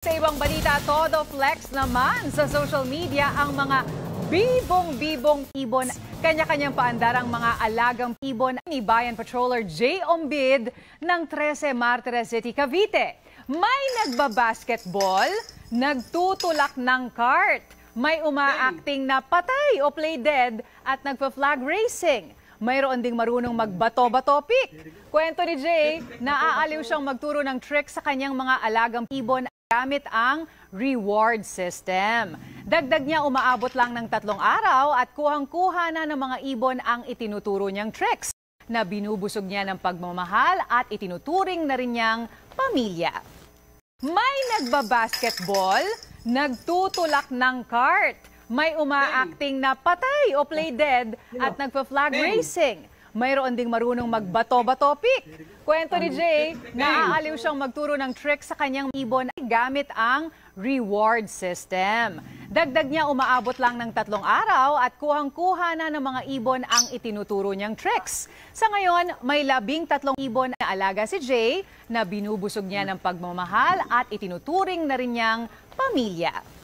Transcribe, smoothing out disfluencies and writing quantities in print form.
Sa ibang balita, todo flex naman sa social media ang mga bibong-bibong ibon. Kanya-kanyang paandar ang mga alagang ibon ni Bayan Patroller J. Ombid ng 13 Martires City, Cavite. May nagbabasketball, nagtutulak ng kart, may umaacting na patay o play dead at nagpa-flag racing. Mayroon ding marunong magbato-batopik. Kwento ni Jay, naaaliw siyang magturo ng trick sa kanyang mga alagang ibon gamit ang reward system. Dagdag niya, umaabot lang ng 3 araw at kuhang-kuha na ng mga ibon ang itinuturo niyang tricks na binubusog niya ng pagmamahal at itinuturing na rin niyang pamilya. May nagbabasketball, nagtutulak ng kart, may umaacting na patay o play dead at nagpa-flag racing. Mayroon ding marunong magbato-batopik. Kwento ni Jay, naaaliw siyang magturo ng trick sa kanyang ibon gamit ang reward system. Dagdag niya, umaabot lang ng 3 araw at kuhang-kuha na ng mga ibon ang itinuturo niyang tricks. Sa ngayon, may 13 ibon na alaga si Jay na binubusog niya ng pagmamahal at itinuturing na rin niyang pamilya.